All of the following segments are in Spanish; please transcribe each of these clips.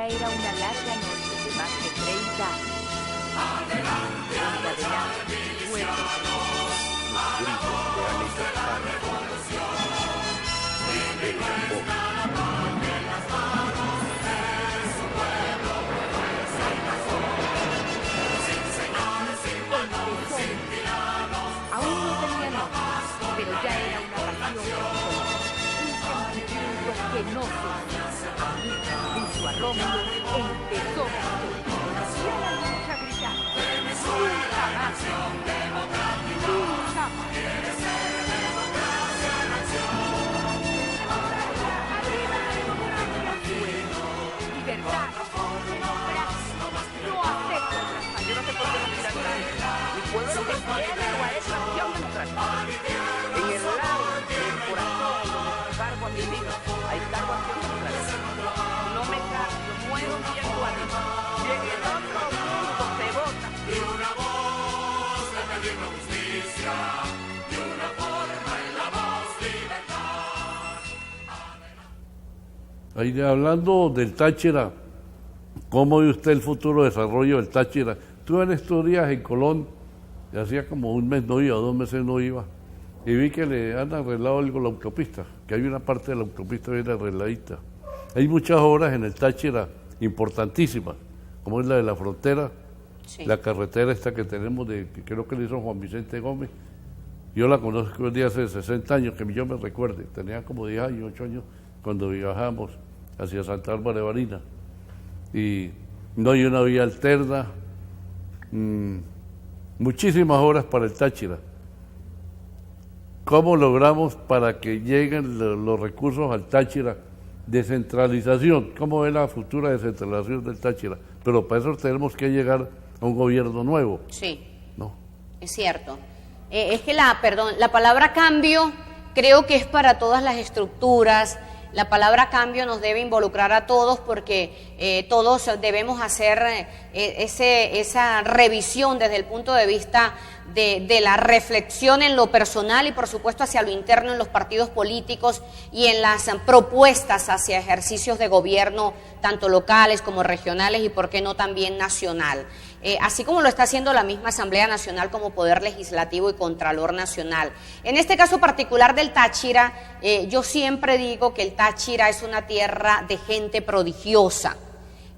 Esta era una larga noche de más de 30 años. Adelante, fuerte. Los gritos de Alex Cara. El tambor. Aún no tenía nombre, pero ya era una pasión personal, un sentimiento que no se en su arrojo empezó y a la lucha gritar: nunca más, nunca más. Libertad, democracia, no acepto otras fallas. Yo no sé por qué no miran atrás. Mi pueblo lo que quiere o es acción democrática. En el lado del corazón donde cargo a mi vida, hay cargo a acción democrática. No me cambio, muero viendo a Dios. Y en el otro mundo se vota. Y una voz de pedir justicia, y una forma en la voz libertad. Ahí hablando del Táchira, ¿cómo ve usted el futuro desarrollo del Táchira? Estuve en estos días en Colón, y hacía como un mes no iba, 2 meses no iba, y vi que le han arreglado algo la autopista, que hay una parte de la autopista bien arregladita. Hay muchas obras en el Táchira importantísimas, como es la de la frontera, Sí. la carretera esta que tenemos, que creo que le hizo Juan Vicente Gómez. Yo la conozco desde hace 60 años, que yo me recuerde, tenía como 10 años, 8 años, cuando viajamos hacia Santa Bárbara de Barinas. Y no hay una vía alterna, muchísimas horas para el Táchira. ¿Cómo logramos para que lleguen los recursos al Táchira? Descentralización, ¿cómo ve la futura descentralización del Táchira? Pero para eso tenemos que llegar a un gobierno nuevo. Sí, ¿No? es cierto. Es que la palabra cambio creo que es para todas las estructuras. La palabra cambio nos debe involucrar a todos porque todos debemos hacer esa revisión desde el punto de vista de la reflexión en lo personal y por supuesto hacia lo interno en los partidos políticos y en las propuestas hacia ejercicios de gobierno tanto locales como regionales y por qué no también nacional. Así como lo está haciendo la misma Asamblea Nacional como Poder Legislativo y Contralor Nacional. En este caso particular del Táchira, yo siempre digo que el Táchira es una tierra de gente prodigiosa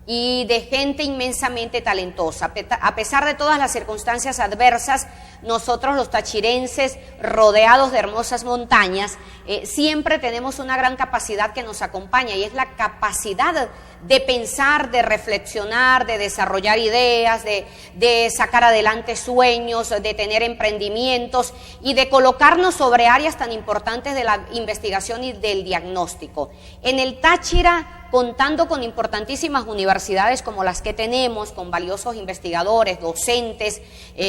y de gente inmensamente talentosa. A pesar de todas las circunstancias adversas, nosotros los tachirenses, rodeados de hermosas montañas, siempre tenemos una gran capacidad que nos acompaña y es la capacidad de pensar, de reflexionar, de desarrollar ideas, de sacar adelante sueños, de tener emprendimientos y de colocarnos sobre áreas tan importantes de la investigación y del diagnóstico. En el Táchira, contando con importantísimas universidades como las que tenemos, con valiosos investigadores, docentes,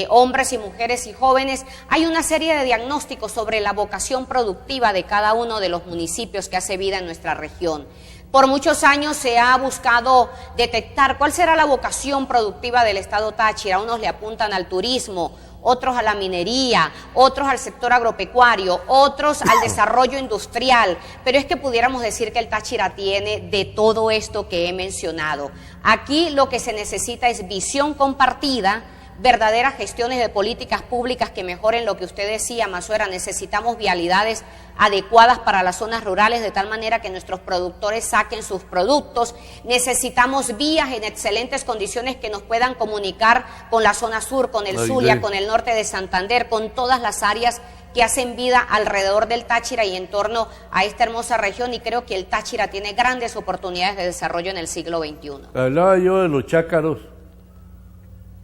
hombres y mujeres y jóvenes, hay una serie de diagnósticos sobre la vocación productiva de cada uno de los municipios que hace vida en nuestra región. Por muchos años se ha buscado detectar cuál será la vocación productiva del estado Táchira. Unos le apuntan al turismo, otros a la minería, otros al sector agropecuario, otros al desarrollo industrial, pero es que pudiéramos decir que el Táchira tiene de todo esto que he mencionado. Aquí lo que se necesita es visión compartida, verdaderas gestiones de políticas públicas que mejoren lo que usted decía, Masuera. Necesitamos vialidades adecuadas para las zonas rurales de tal manera que nuestros productores saquen sus productos. Necesitamos vías en excelentes condiciones que nos puedan comunicar con la zona sur, con el Zulia, con el norte de Santander, con todas las áreas que hacen vida alrededor del Táchira y en torno a esta hermosa región, y creo que el Táchira tiene grandes oportunidades de desarrollo en el siglo XXI. Hablaba yo de los chácaros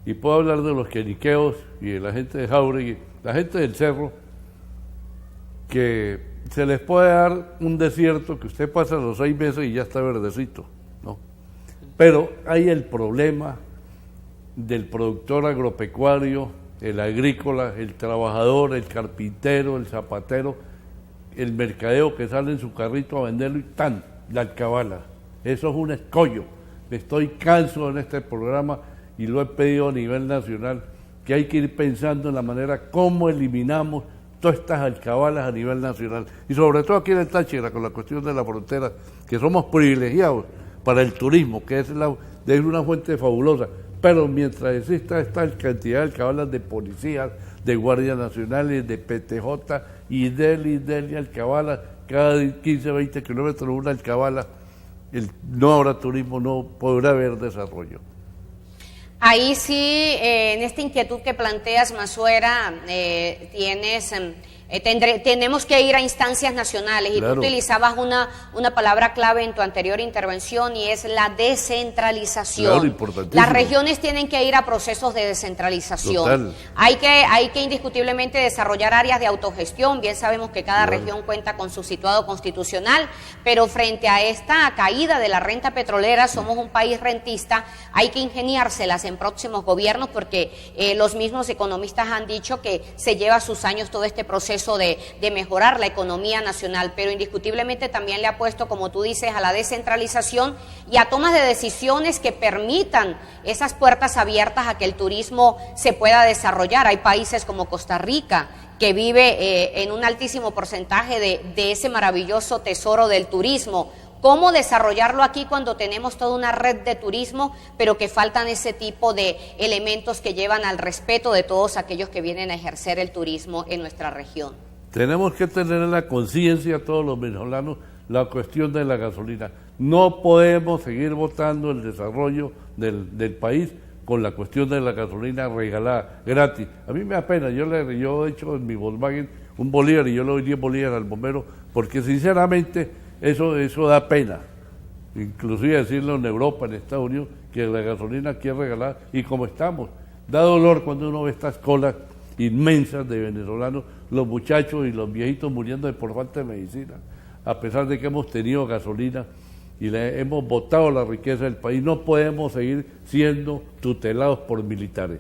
y puedo hablar de los queniqueos y de la gente de Jauregui, la gente del cerro, que se les puede dar un desierto que usted pasa los 6 meses y ya está verdecito, ¿no? Pero hay el problema del productor agropecuario, el agrícola, el trabajador, el carpintero, el zapatero, el mercadeo que sale en su carrito a venderlo y tan, la alcabala. Eso es un escollo. Estoy cansado en este programa y lo he pedido a nivel nacional, que hay que ir pensando en la manera cómo eliminamos todas estas alcabalas a nivel nacional. Y sobre todo aquí en el Táchira, con la cuestión de la frontera, que somos privilegiados para el turismo, que es una fuente fabulosa. Pero mientras exista esta cantidad de alcabalas de policías, de guardias nacionales, de PTJ, y Delhi, alcabalas, cada 15, 20 kilómetros una alcabala, no habrá turismo, no podrá haber desarrollo. Ahí sí, en esta inquietud que planteas, Massuera, tenemos que ir a instancias nacionales, y claro. Tú utilizabas una palabra clave en tu anterior intervención, y es la descentralización. Claro, importantísimo. Las regiones tienen que ir a procesos de descentralización. Total. Hay que indiscutiblemente desarrollar áreas de autogestión. Bien sabemos que cada región cuenta con su situado constitucional, pero frente a esta caída de la renta petrolera, somos un país rentista, hay que ingeniárselas en próximos gobiernos, porque los mismos economistas han dicho que se lleva sus años todo este proceso de mejorar la economía nacional, pero indiscutiblemente también le ha puesto, como tú dices, a la descentralización y a tomas de decisiones que permitan esas puertas abiertas a que el turismo se pueda desarrollar. Hay países como Costa Rica, que vive en un altísimo porcentaje de ese maravilloso tesoro del turismo. ¿Cómo desarrollarlo aquí cuando tenemos toda una red de turismo, pero que faltan ese tipo de elementos que llevan al respeto de todos aquellos que vienen a ejercer el turismo en nuestra región? Tenemos que tener en la conciencia todos los venezolanos la cuestión de la gasolina. No podemos seguir votando el desarrollo del país con la cuestión de la gasolina regalada, gratis. A mí me da pena, yo he hecho en mi Volkswagen un bolívar y yo le doy 10 bolívares al bombero, porque sinceramente eso da pena, inclusive decirlo en Europa, en Estados Unidos, que la gasolina aquí es regalada, y como estamos, da dolor cuando uno ve estas colas inmensas de venezolanos, los muchachos y los viejitos muriendo por falta de medicina, a pesar de que hemos tenido gasolina y hemos botado la riqueza del país. No podemos seguir siendo tutelados por militares.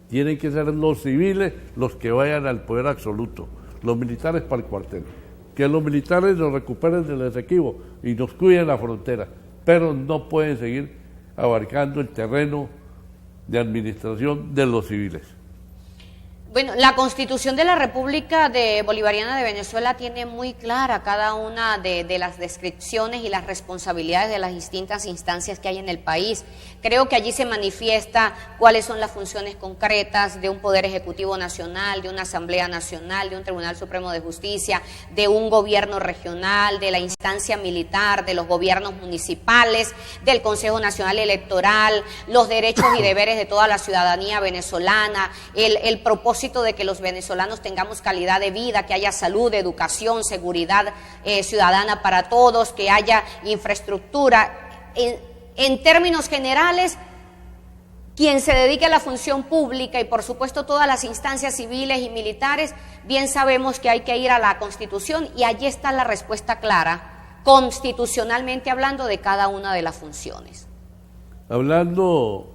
Tienen que ser los civiles los que vayan al poder absoluto, los militares para el cuartel. Que los militares nos recuperen del Esequibo y nos cuiden la frontera, pero no pueden seguir abarcando el terreno de administración de los civiles. Bueno, la Constitución de la República Bolivariana de Venezuela tiene muy clara cada una de las descripciones y las responsabilidades de las distintas instancias que hay en el país. Creo que allí se manifiesta cuáles son las funciones concretas de un Poder Ejecutivo Nacional, de una Asamblea Nacional, de un Tribunal Supremo de Justicia, de un gobierno regional, de la instancia militar, de los gobiernos municipales, del Consejo Nacional Electoral, los derechos y deberes de toda la ciudadanía venezolana, el propósito de que los venezolanos tengamos calidad de vida, que haya salud, educación, seguridad ciudadana para todos, que haya infraestructura. En términos generales, quien se dedique a la función pública y por supuesto todas las instancias civiles y militares, bien sabemos que hay que ir a la Constitución, y allí está la respuesta clara, constitucionalmente hablando, de cada una de las funciones. Hablando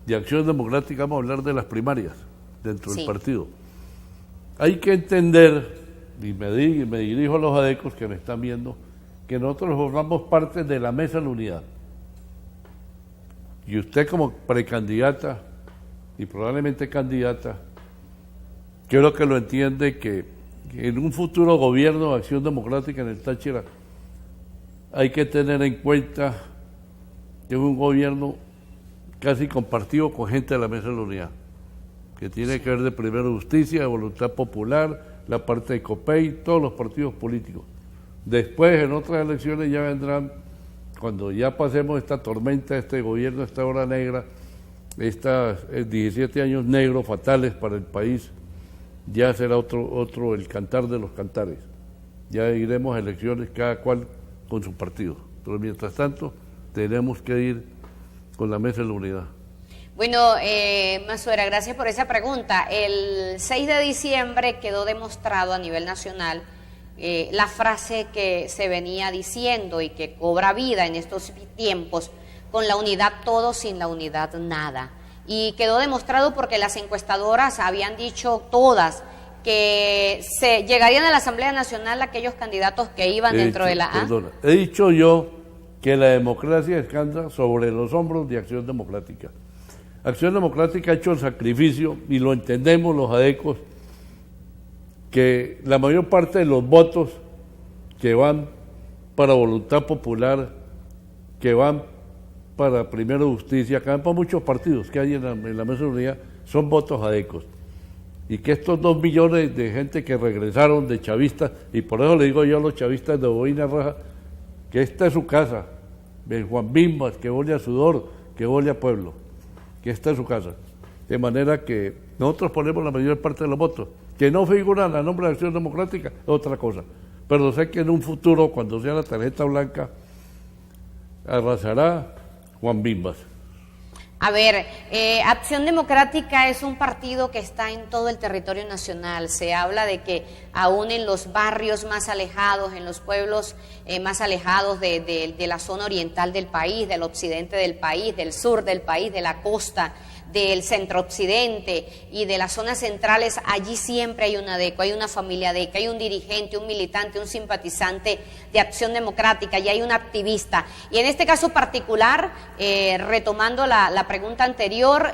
de Acción Democrática, vamos a hablar de las primarias dentro del Sí. partido. Hay que entender, y me dirijo a los adecos que me están viendo, que nosotros formamos parte de la Mesa de la Unidad. Y usted como precandidata y probablemente candidata, quiero que lo entiende, que en un futuro gobierno de Acción Democrática en el Táchira hay que tener en cuenta que es un gobierno casi compartido con gente de la Mesa de la Unidad, que tiene que ver de primero justicia, de voluntad popular, la parte de COPEI, todos los partidos políticos. Después, en otras elecciones ya vendrán, cuando ya pasemos esta tormenta, este gobierno, esta hora negra, estos 17 años negros fatales para el país, ya será otro el cantar de los cantares. Ya iremos a elecciones cada cual con su partido. Pero mientras tanto, tenemos que ir con la Mesa de la Unidad. Bueno, Massuera, gracias por esa pregunta. El 6 de diciembre quedó demostrado a nivel nacional la frase que se venía diciendo y que cobra vida en estos tiempos: con la unidad todo, sin la unidad nada. Y quedó demostrado porque las encuestadoras habían dicho todas que se llegarían a la Asamblea Nacional aquellos candidatos que iban dentro de la... Perdona, he dicho yo que la democracia descansa sobre los hombros de Acción Democrática. Acción Democrática ha hecho el sacrificio, y lo entendemos los adecos, que la mayor parte de los votos que van para voluntad popular, que van para Primero Justicia, que para muchos partidos que hay en la mesa de unidad, son votos adecos. Y que estos 2 millones de gente que regresaron de chavistas, y por eso le digo yo a los chavistas de Boina Raja, que esta es su casa, de Juan Bimbas, que huele a sudor, que huele a pueblo, que esta es su casa. De manera que nosotros ponemos la mayor parte de los votos, que no figuran a nombre de Acción Democrática, es otra cosa. Pero sé que en un futuro, cuando sea la tarjeta blanca, arrasará Juan Bimbas. A ver, Acción Democrática es un partido que está en todo el territorio nacional. Se habla de que aún en los barrios más alejados, en los pueblos más alejados de la zona oriental del país, del occidente del país, del sur del país, de la costa, del centro-occidente y de las zonas centrales, allí siempre hay una ADECO, hay una familia ADECO, hay un dirigente, un militante, un simpatizante de Acción Democrática y hay un activista. Y en este caso particular, retomando la pregunta anterior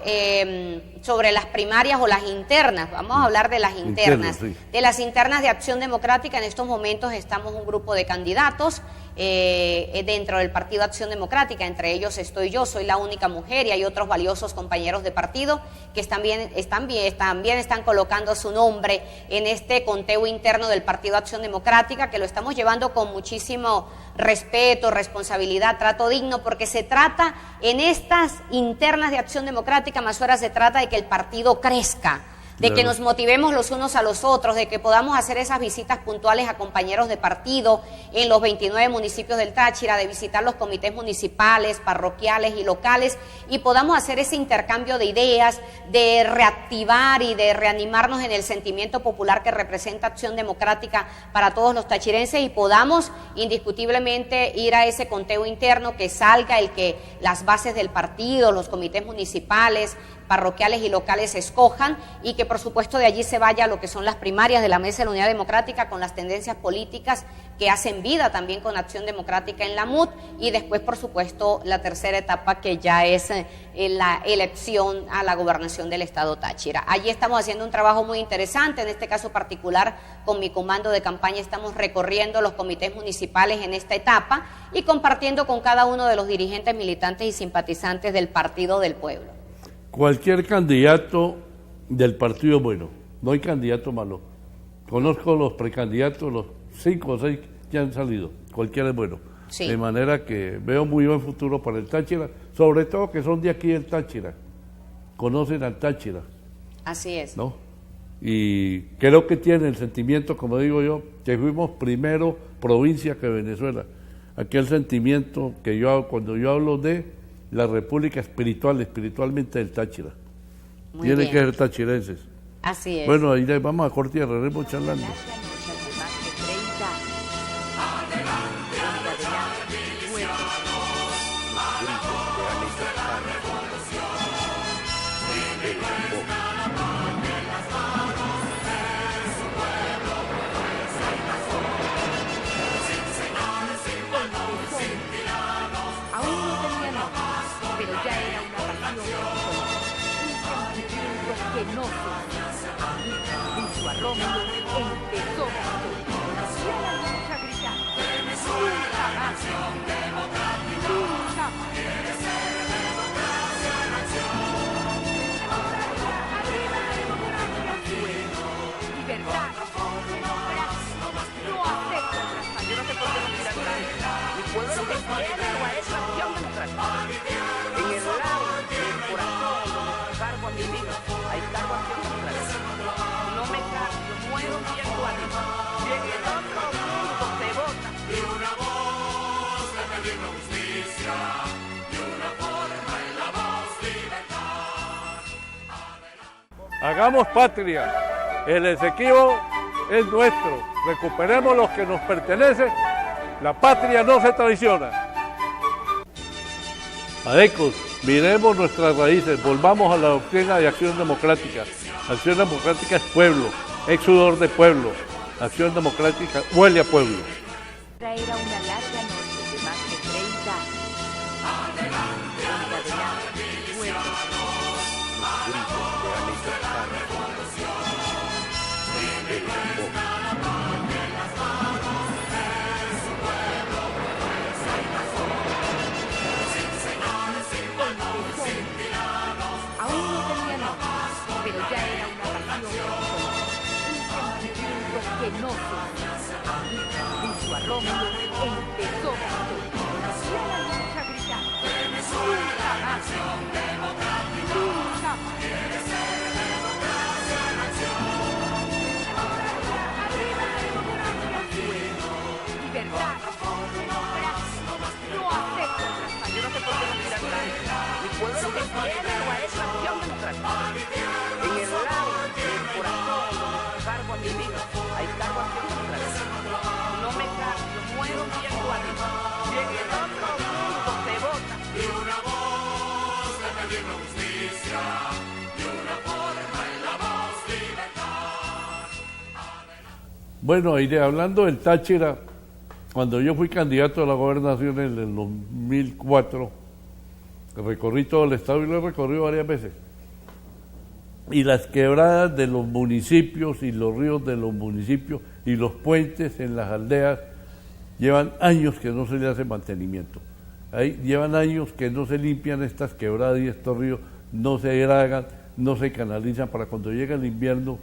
sobre las primarias o las internas, vamos a hablar de las internas. Sí. De las internas de Acción Democrática, en estos momentos estamos un grupo de candidatos dentro del Partido Acción Democrática, entre ellos estoy yo, soy la única mujer y hay otros valiosos compañeros de partido que también están colocando su nombre en este conteo interno del Partido Acción Democrática, que lo estamos llevando con muchísimo respeto, responsabilidad, trato digno, porque se trata en estas internas de Acción Democrática, Masuera, se trata de que el partido crezca, de que nos motivemos los unos a los otros, de que podamos hacer esas visitas puntuales a compañeros de partido en los 29 municipios del Táchira, de visitar los comités municipales, parroquiales y locales, y podamos hacer ese intercambio de ideas, de reactivar y de reanimarnos en el sentimiento popular que representa Acción Democrática para todos los tachirenses, y podamos indiscutiblemente ir a ese conteo interno, que salga el que las bases del partido, los comités municipales, parroquiales y locales escojan, y que por supuesto de allí se vaya a lo que son las primarias de la Mesa de la Unidad Democrática, con las tendencias políticas que hacen vida también con Acción Democrática en la MUD, y después por supuesto la tercera etapa, que ya es la elección a la gobernación del Estado Táchira. Allí estamos haciendo un trabajo muy interesante, en este caso particular con mi comando de campaña estamos recorriendo los comités municipales en esta etapa y compartiendo con cada uno de los dirigentes, militantes y simpatizantes del Partido del Pueblo. Cualquier candidato del partido es bueno, no hay candidato malo. Conozco los precandidatos, los 5 o 6 que han salido, cualquiera es bueno. Sí. De manera que veo muy buen futuro para el Táchira, sobre todo que son de aquí del Táchira, conocen al Táchira. Así es. ¿No? Y creo que tienen el sentimiento, como digo yo, que fuimos primero provincia que Venezuela. Aquel sentimiento que yo hago cuando yo hablo de la república espiritualmente del Táchira. Muy Tienen bien. que ser tachirenses. Así es. Bueno, ahí vamos a corte y regresamos charlando. Aún no tenía nombre, pero ya era una pasión, un sentimiento que no se allí, junto a Rómulo, empezó la historia. Y a la lucha gritando, nunca más, nunca más. ¡Arriba la democracia! Libertad, democracia, no acepto otras fallas. Yo no sé por qué no miran tanto. Mi pueblo lo que quiere no es Acción Democrática. En el lado del corazón donde cargo a mi vida, ahí cargo Acción Democrática. No me cambio, muero viendo a Dios. Y en el otro mundo se vota. Y una voz de pedir justicia, y una forma en la voz libertad. Hagamos patria, el Esequibo es nuestro, recuperemos lo que nos pertenece, la patria no se traiciona. Adecos, miremos nuestras raíces, volvamos a la doctrina de Acción Democrática. Acción Democrática es pueblo, es sudor de pueblo. Acción Democrática huele a pueblo. Era una larga noche de más de 30 años. Adelante, En su arrojo empezó la historia. Y a la lucha gritando: nunca más, nunca más. Arriba la democracia, libertad, democracia. No acepto otras fallas. Yo no sé por qué no tiran tanto. Mi pueblo lo que quiere o a esa acción democrática. En el lado del corazón donde cargo a mi vida, hay cargo a acción democrática. No me cambio, muero viendo arriba. Y en el otro mundo se vota. Y una voz de pedir justicia, y una forma en la voz libertad. Bueno, iré hablando del Táchira. Cuando yo fui candidato a la gobernación en el 2004, recorrí todo el estado y lo he recorrido varias veces. Y las quebradas de los municipios y los ríos de los municipios y los puentes en las aldeas llevan años que no se le hace mantenimiento. Ahí llevan años que no se limpian estas quebradas y estos ríos, no se dragan, no se canalizan para cuando llega el invierno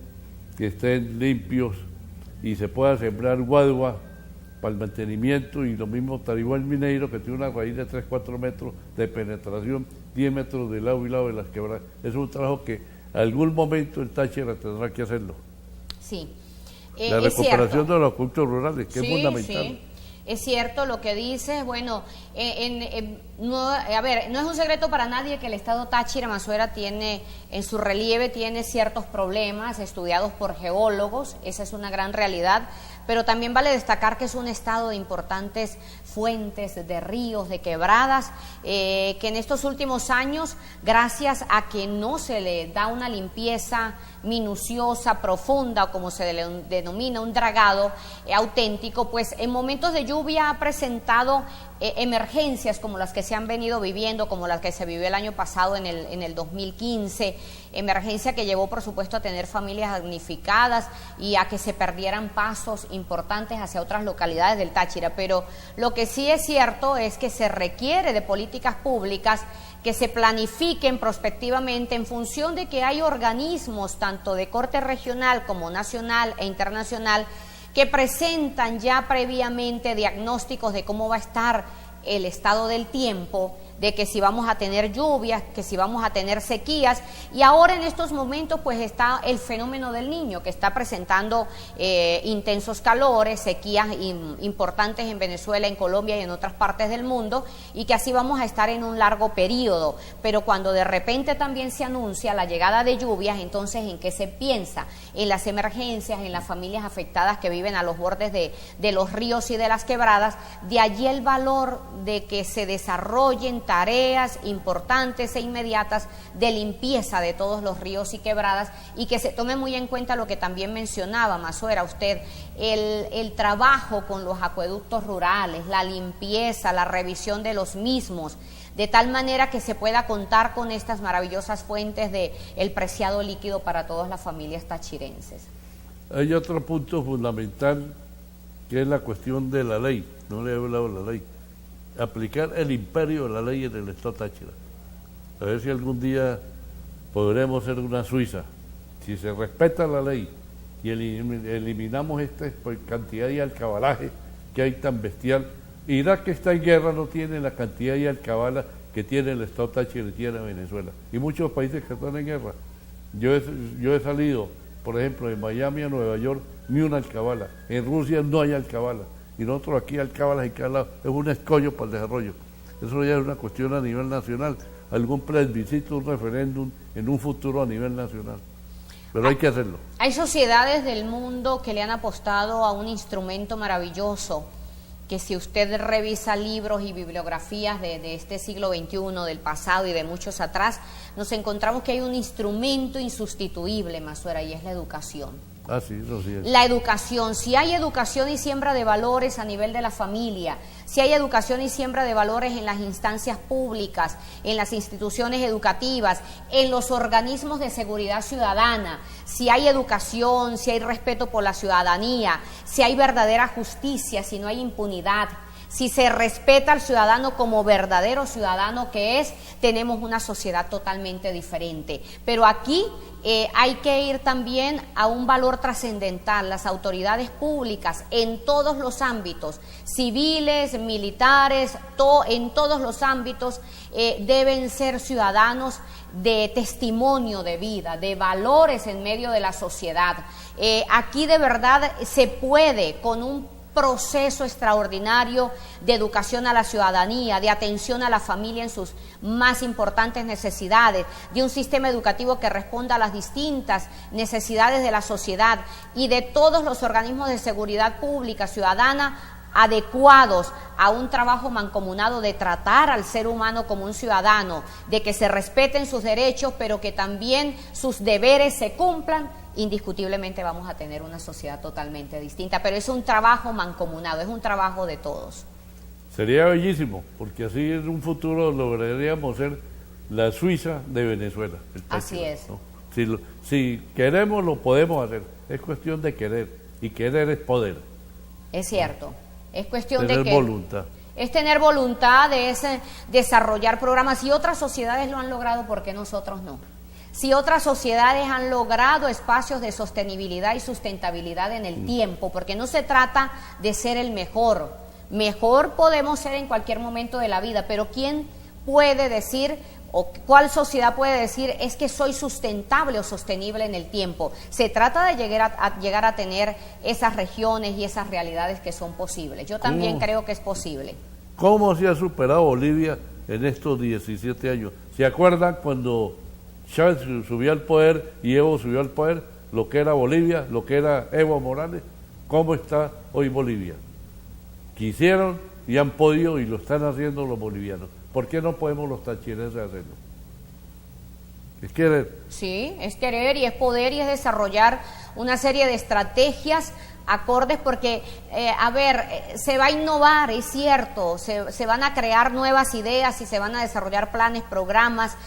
que estén limpios y se pueda sembrar guadua para el mantenimiento. Y lo mismo Tariguá el Mineiro, que tiene una raíz de 3-4 metros de penetración, 10 metros de lado y lado de las quebradas. Es un trabajo que algún momento el Táchira tendrá que hacerlo. Sí. La recuperación de los cultos rurales, que sí, es fundamental. Sí. Es cierto lo que dices. Bueno, no, a ver, no es un secreto para nadie que el estado Táchira Mazuera tiene, en su relieve, tiene ciertos problemas estudiados por geólogos. Esa es una gran realidad. Pero también vale destacar que es un estado de importantes fuentes de ríos, de quebradas, que en estos últimos años, gracias a que no se le da una limpieza minuciosa, profunda, o como se le denomina, un dragado auténtico, pues en momentos de lluvia ha presentado emergencias como las que se han venido viviendo, como las que se vivió el año pasado en el 2015, emergencia que llevó por supuesto a tener familias damnificadas y a que se perdieran pasos importantes hacia otras localidades del Táchira. Pero lo que sí es cierto es que se requiere de políticas públicas que se planifiquen prospectivamente en función de que hay organismos tanto de corte regional como nacional e internacional que presentan ya previamente diagnósticos de cómo va a estar el estado del tiempo, de que si vamos a tener lluvias, que si vamos a tener sequías. Y ahora en estos momentos pues está el fenómeno del Niño, que está presentando intensos calores, sequías importantes en Venezuela, en Colombia y en otras partes del mundo, y que así vamos a estar en un largo periodo. Pero cuando de repente también se anuncia la llegada de lluvias, entonces ¿en qué se piensa? En las emergencias, en las familias afectadas que viven a los bordes de los ríos y de las quebradas. De allí el valor de que se desarrollen tareas importantes e inmediatas de limpieza de todos los ríos y quebradas, y que se tome muy en cuenta lo que también mencionaba Mazuera usted, el trabajo con los acueductos rurales, la limpieza, la revisión de los mismos, de tal manera que se pueda contar con estas maravillosas fuentes de el preciado líquido para todas las familias tachirenses. Hay otro punto fundamental que es la cuestión de la ley. No le he hablado de la ley. Aplicar el imperio de la ley en el estado Táchira. A ver si algún día podremos ser una Suiza. Si se respeta la ley y eliminamos esta cantidad de alcabalaje que hay tan bestial. Irak, que está en guerra, no tiene la cantidad de alcabala que tiene el estado Táchira y tiene Venezuela. Y muchos países que están en guerra. Yo he salido, por ejemplo, de Miami a Nueva York, ni una alcabala. En Rusia no hay alcabala. Y nosotros aquí alcabalas en cada lado, es un escollo para el desarrollo. Eso ya es una cuestión a nivel nacional, algún plebiscito, un referéndum en un futuro a nivel nacional. Pero hay que hacerlo. Hay sociedades del mundo que le han apostado a un instrumento maravilloso, que si usted revisa libros y bibliografías de este siglo XXI, del pasado y de muchos atrás, nos encontramos que hay un instrumento insustituible, Mazuera, y es la educación. Ah, sí, eso sí es. La educación, si hay educación y siembra de valores a nivel de la familia, si hay educación y siembra de valores en las instancias públicas, en las instituciones educativas, en los organismos de seguridad ciudadana, si hay educación, si hay respeto por la ciudadanía, si hay verdadera justicia, si no hay impunidad, si se respeta al ciudadano como verdadero ciudadano que es, tenemos una sociedad totalmente diferente. Pero aquí hay que ir también a un valor trascendental. Las autoridades públicas en todos los ámbitos, civiles, militares, en todos los ámbitos, deben ser ciudadanos de testimonio de vida, de valores en medio de la sociedad. Aquí de verdad se puede, con un proceso extraordinario de educación a la ciudadanía, de atención a la familia en sus más importantes necesidades, de un sistema educativo que responda a las distintas necesidades de la sociedad y de todos los organismos de seguridad pública ciudadana adecuados a un trabajo mancomunado de tratar al ser humano como un ciudadano, de que se respeten sus derechos, pero que también sus deberes se cumplan, indiscutiblemente vamos a tener una sociedad totalmente distinta. Pero es un trabajo mancomunado, es un trabajo de todos. Sería bellísimo, porque así en un futuro lograríamos ser la Suiza de Venezuela. Así es. ¿no? Si queremos, lo podemos hacer. Es cuestión de querer, y querer es poder. Es cierto. Es cuestión tener de que voluntad. Es tener voluntad, es desarrollar programas. Si otras sociedades lo han logrado, ¿por qué nosotros no? Si otras sociedades han logrado espacios de sostenibilidad y sustentabilidad en el tiempo, porque no se trata de ser el mejor. Mejor podemos ser en cualquier momento de la vida, pero ¿quién puede decir o cuál sociedad puede decir es que soy sustentable o sostenible en el tiempo? Se trata de llegar a tener esas regiones y esas realidades que son posibles. Yo también creo que es posible. ¿Cómo se ha superado Bolivia en estos 17 años? ¿Se acuerdan cuando Chávez subió al poder y Evo subió al poder? Lo que era Bolivia, lo que era Evo Morales. ¿Cómo está hoy Bolivia? Quisieron y han podido y lo están haciendo los bolivianos. ¿Por qué no podemos los tachirenses hacerlo? Es querer. Sí, es querer y es poder y es desarrollar una serie de estrategias acordes porque, se va a innovar, es cierto, se van a crear nuevas ideas y se van a desarrollar planes, programas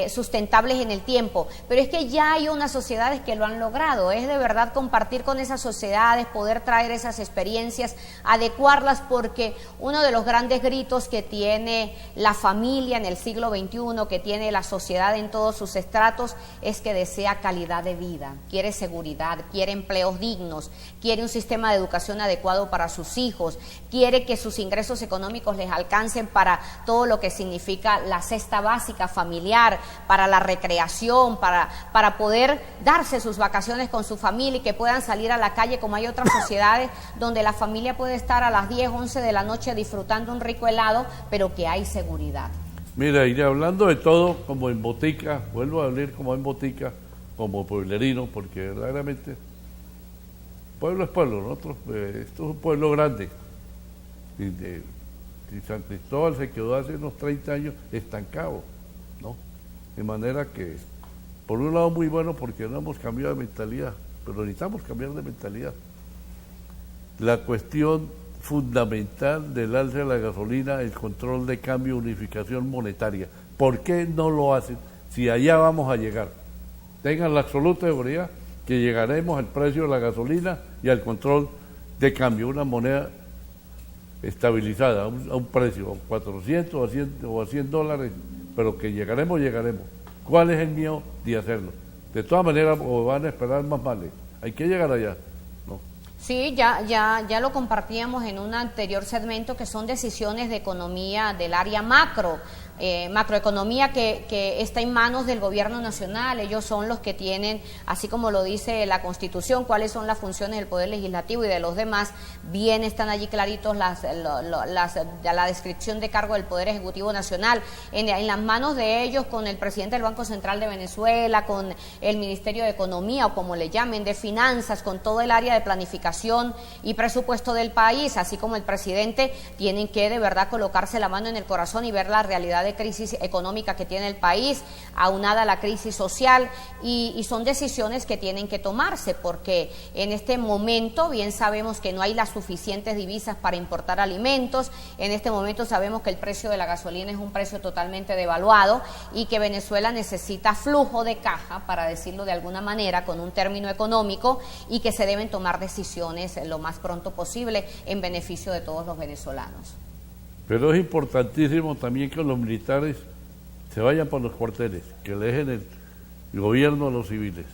sustentables en el tiempo, pero es que ya hay unas sociedades que lo han logrado, es de verdad compartir con esas sociedades, poder traer esas experiencias, adecuarlas, porque uno de los grandes gritos que tiene la familia en el siglo XXI, que tiene la sociedad en todos sus estratos, es que desea calidad de vida, quiere seguridad, quiere empleos dignos, quiere un sistema de educación adecuado para sus hijos, quiere que sus ingresos económicos les alcancen para todo lo que significa la cesta básica familiar, para la recreación, para poder darse sus vacaciones con su familia y que puedan salir a la calle, como hay otras sociedades donde la familia puede estar a las 10, 11 de la noche disfrutando un rico helado, pero que hay seguridad. Mira, y hablando de todo, como en botica, vuelvo a hablar como en botica, como pueblerino, porque verdaderamente pueblo es pueblo, nosotros, esto es un pueblo grande. Y San Cristóbal se quedó hace unos 30 años estancado, ¿no? De manera que, por un lado muy bueno porque no hemos cambiado de mentalidad, pero necesitamos cambiar de mentalidad. La cuestión fundamental del alza de la gasolina, el control de cambio, unificación monetaria. ¿Por qué no lo hacen si allá vamos a llegar? Tengan la absoluta seguridad que llegaremos al precio de la gasolina y al control de cambio, una moneda estabilizada a un precio, a 400 o a 100 dólares, pero que llegaremos. ¿Cuál es el miedo de hacerlo? De todas maneras, o van a esperar más males. Hay que llegar allá, ¿no? Sí, ya lo compartíamos en un anterior segmento, que son decisiones de economía del área macroeconomía que está en manos del gobierno nacional. Ellos son los que tienen, así como lo dice la Constitución, cuáles son las funciones del Poder Legislativo y de los demás. Bien están allí claritos la descripción de cargo del Poder Ejecutivo Nacional. En las manos de ellos, con el presidente del Banco Central de Venezuela, con el Ministerio de Economía, o como le llamen, de Finanzas, con todo el área de planificación y presupuesto del país, así como el presidente, tienen que de verdad colocarse la mano en el corazón y ver la realidad de crisis económica que tiene el país, aunada a la crisis social, y son decisiones que tienen que tomarse, porque en este momento bien sabemos que no hay las suficientes divisas para importar alimentos. En este momento sabemos que el precio de la gasolina es un precio totalmente devaluado y que Venezuela necesita flujo de caja, para decirlo de alguna manera, con un término económico, y que se deben tomar decisiones lo más pronto posible en beneficio de todos los venezolanos. Pero es importantísimo también que los militares se vayan para los cuarteles, que le dejen el gobierno a los civiles,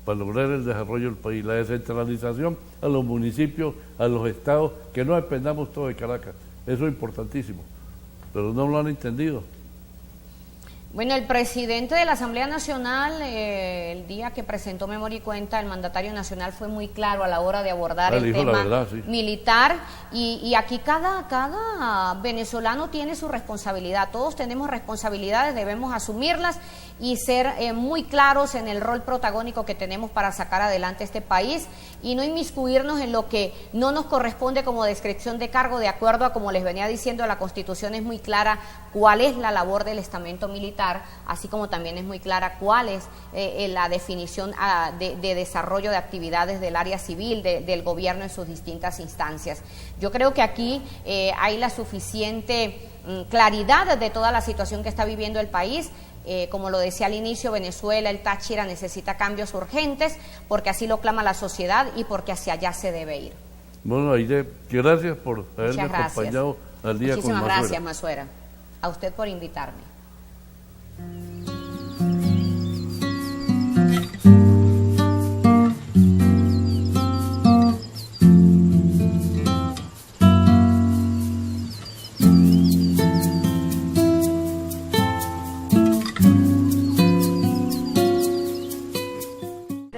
para lograr el desarrollo del país, la descentralización a los municipios, a los estados, que no dependamos todo de Caracas. Eso es importantísimo, pero no lo han entendido. Bueno, el presidente de la Asamblea Nacional, el día que presentó Memoria y Cuenta, el mandatario nacional fue muy claro a la hora de abordar el tema verdad, sí, militar, y aquí cada venezolano tiene su responsabilidad, todos tenemos responsabilidades, debemos asumirlas y ser muy claros en el rol protagónico que tenemos para sacar adelante este país y no inmiscuirnos en lo que no nos corresponde como descripción de cargo, de acuerdo a, como les venía diciendo, la Constitución es muy clara cuál es la labor del estamento militar, así como también es muy clara cuál es la definición de desarrollo de actividades del área civil, del gobierno en sus distintas instancias. Yo creo que aquí hay la suficiente claridad de toda la situación que está viviendo el país. Como lo decía al inicio, Venezuela, el Táchira necesita cambios urgentes porque así lo clama la sociedad y porque hacia allá se debe ir. Bueno, Aide, gracias por haberme acompañado al día con Masuera. Muchísimas gracias, Masuera. A usted por invitarme.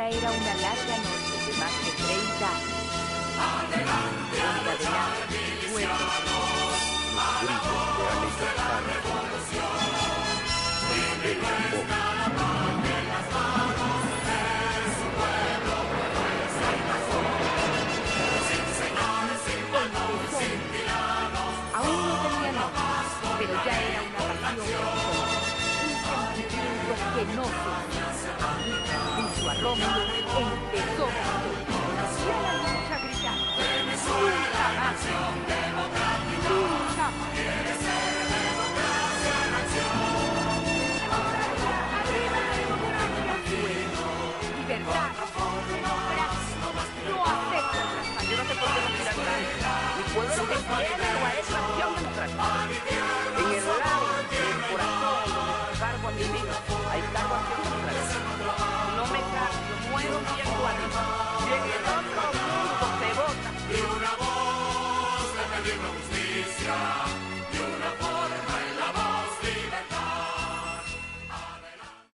Era una larga noche de más de 30 años. Adelante, los gritos de Alex aún no tenía nombre, pero ya era una pasión, un sentimiento que no se junto a Rómulo empezó y a la lucha gritaba: nunca más, nunca más. Arriba la democracia, libertad, democracia, no acepto otra. Yo no sé por qué no tiran nada. Mi pueblo se quiere o a esa acción democrática.